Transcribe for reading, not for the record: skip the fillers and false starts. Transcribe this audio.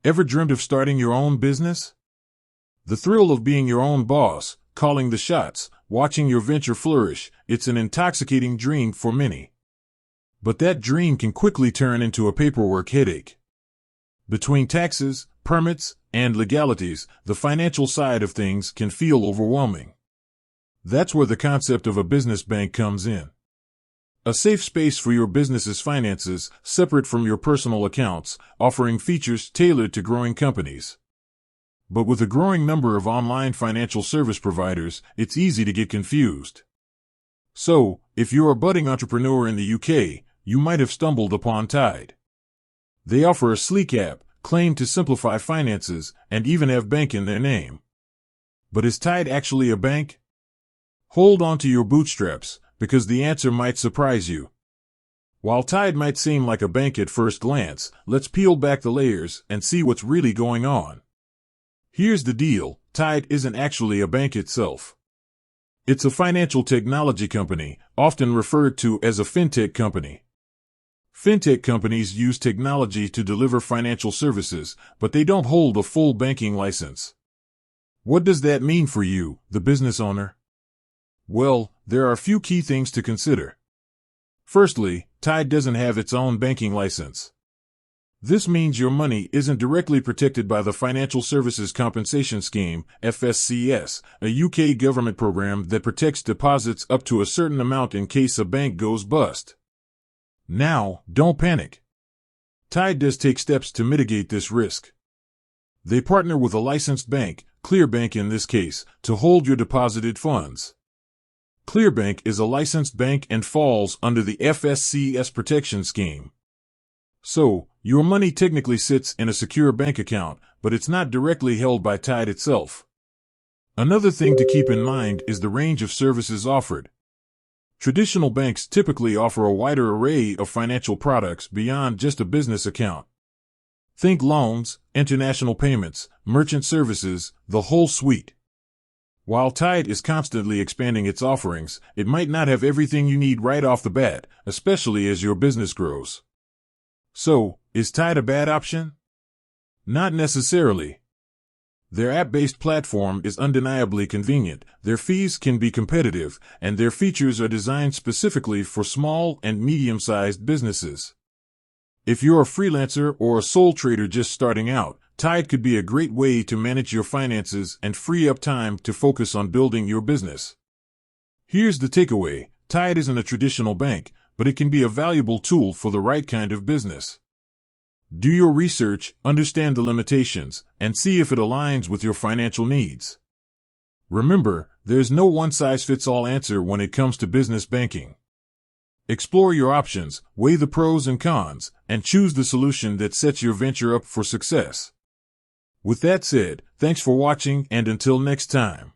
Ever dreamt of starting your own business? The thrill of being your own boss, calling the shots, watching your venture flourish, it's an intoxicating dream for many. But that dream can quickly turn into a paperwork headache. Between taxes, permits, and legalities, the financial side of things can feel overwhelming. That's where the concept of a business bank comes in. A safe space for your business's finances, separate from your personal accounts, offering features tailored to growing companies. But with a growing number of online financial service providers, it's easy to get confused. So, if you're a budding entrepreneur in the UK, you might have stumbled upon Tide. They offer a sleek app, claim to simplify finances, and even have bank in their name. But is Tide actually a bank? Hold on to your bootstraps, because the answer might surprise you. While Tide might seem like a bank at first glance, let's peel back the layers and see what's really going on. Here's the deal, Tide isn't actually a bank itself. It's a financial technology company, often referred to as a fintech company. Fintech companies use technology to deliver financial services, but they don't hold a full banking license. What does that mean for you, the business owner? Well, there are a few key things to consider. Firstly, Tide doesn't have its own banking license. This means your money isn't directly protected by the Financial Services Compensation Scheme, FSCS, a UK government program that protects deposits up to a certain amount in case a bank goes bust. Now, don't panic. Tide does take steps to mitigate this risk. They partner with a licensed bank, Clearbank in this case, to hold your deposited funds. Clearbank is a licensed bank and falls under the FSCS protection scheme. So, your money technically sits in a secure bank account, but it's not directly held by Tide itself. Another thing to keep in mind is the range of services offered. Traditional banks typically offer a wider array of financial products beyond just a business account. Think loans, international payments, merchant services, the whole suite. While Tide is constantly expanding its offerings, it might not have everything you need right off the bat, especially as your business grows. So, is Tide a bad option? Not necessarily. Their app-based platform is undeniably convenient, their fees can be competitive, and their features are designed specifically for small and medium-sized businesses. If you're a freelancer or a sole trader just starting out, Tide could be a great way to manage your finances and free up time to focus on building your business. Here's the takeaway, Tide isn't a traditional bank, but it can be a valuable tool for the right kind of business. Do your research, understand the limitations, and see if it aligns with your financial needs. Remember, there's no one-size-fits-all answer when it comes to business banking. Explore your options, weigh the pros and cons, and choose the solution that sets your venture up for success. With that said, thanks for watching, and until next time.